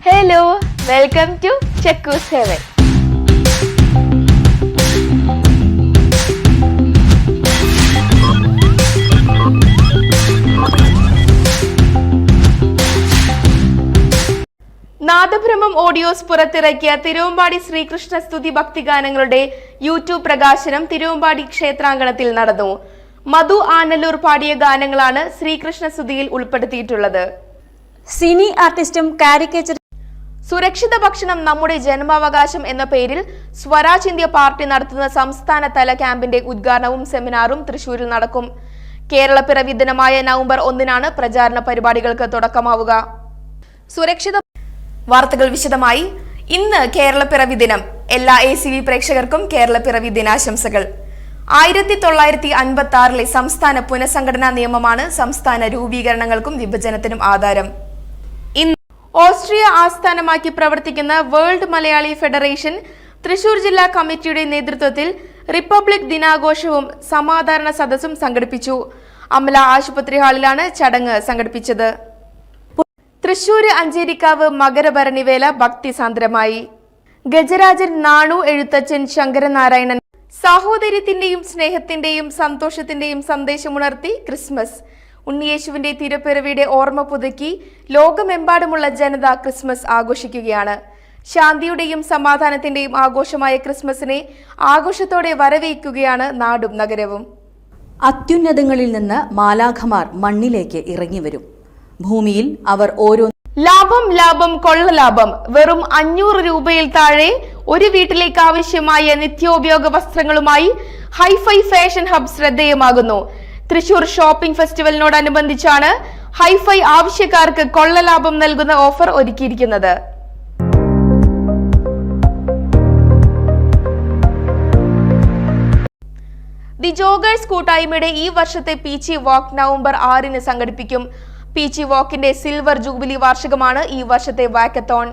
Hello, welcome to Chakku's Heaven. Nadabrahmam audios പുറത്തിറക്കിയ തിരുവമ്പാടി ശ്രീകൃഷ്ണ സ്തുതി ഭക്തിഗാനങ്ങളുടെ YouTube പ്രകാശനം തിരുവമ്പാടി ക്ഷേത്രാങ്കണത്തിൽ നടന്നു. മധു ആനല്ലൂർ പാടിയ ഗാനങ്ങളാണ് ശ്രീകൃഷ്ണ സ്തുതിയിൽ ഉൾപ്പെടുത്തിയിട്ടുള്ളത്. സിനി ആർട്ടിസ്റ്റും കാരിക്കേച്ചർ സുരക്ഷിത ഭക്ഷണം നമ്മുടെ ജന്മാവകാശം എന്ന പേരിൽ സ്വരാജ് ഇന്ത്യ പാർട്ടി നടത്തുന്ന സംസ്ഥാന തല ക്യാമ്പിന്റെ ഉദ്ഘാടനവും സെമിനാറും തൃശൂരിൽ നടക്കും. കേരളപ്പിറവി ദിനമായ നവംബർ 1 പ്രചാരണ പരിപാടികൾക്ക് തുടക്കമാവുക. സുരക്ഷിത വാർത്തകൾ വിശദമായി. ഇന്ന് കേരളപ്പിറവി ദിനം. എല്ലാ ACV പ്രേക്ഷകർക്കും കേരളപ്പിറവി ദിനാശംസകൾ. 1956 സംസ്ഥാന പുനഃസംഘടനാ നിയമമാണ് സംസ്ഥാന രൂപീകരണങ്ങൾക്കും വിഭജനത്തിനും ആധാരം. ഓസ്ട്രിയ ആസ്ഥാനമാക്കി പ്രവർത്തിക്കുന്ന വേൾഡ് മലയാളി ഫെഡറേഷൻ തൃശൂർ ജില്ലാ കമ്മിറ്റിയുടെ നേതൃത്വത്തിൽ റിപ്പബ്ലിക് ദിനാഘോഷവും സമാദരണ സദസ്സും സംഘടിപ്പിച്ചു. അമല ആശുപത്രി ഹാളിലാണ് ചടങ്ങ് സംഘടിപ്പിച്ചത്. തൃശൂര് അഞ്ചേരിക്കാവ് മകരഭരണിവേല ഭക്തിസാന്ദ്രമായി. ഗജരാജൻ നാണു എഴുത്തച്ഛൻ ശങ്കരനാരായണൻ സാഹോദര്യത്തിന്റെയും സ്നേഹത്തിന്റെയും സന്തോഷത്തിന്റെയും സന്ദേശമുണർത്തി ക്രിസ്മസ്. ഉണ്ണിയേശുവിന്റെ തിരുപ്പിറവിയുടെ ഓർമ്മ പുതുക്കി ലോകമെമ്പാടുമുള്ള ജനത ക്രിസ്മസ് ആഘോഷിക്കുകയാണ്. ശാന്തിയുടെയും സമാധാനത്തിന്റെയും ആഘോഷമായ ക്രിസ്മസിനെ ആഘോഷത്തോടെ വരവേൽക്കുകയാണ് നാടും നഗരവും. അത്യുന്നതങ്ങളിൽ നിന്ന് മാലാഖമാർ മണ്ണിലേക്ക് ഇറങ്ങി വരും. ഭൂമിയിൽ അവർ ഓരോ ലാഭം ലാഭം കൊള്ള ലാഭം. വെറും 500 രൂപയിൽ താഴെ ഒരു വീട്ടിലേക്ക് ആവശ്യമായ നിത്യോപയോഗ വസ്ത്രങ്ങളുമായി ഹൈഫൈ ഫാഷൻ ഹബ് ശ്രദ്ധേയമാകുന്നു. തൃശൂർ ഷോപ്പിംഗ് ഫെസ്റ്റിവലിനോടനുബന്ധിച്ചാണ് ഹൈഫൈ ആവശ്യക്കാർക്ക് കൊള്ളലാഭം നൽകുന്ന ഓഫർ ഒരുക്കിയിരിക്കുന്നത്. ദി ജോഗേഴ്സ് കൂട്ടായ്മയുടെ ഈ വർഷത്തെ പീച്ചി വാക്ക് നവംബർ 6 സംഘടിപ്പിക്കും. പീച്ചി വാക്കിന്റെ സിൽവർ ജൂബിലി വാർഷികമാണ് ഈ വർഷത്തെ വാക്കത്തോൺ.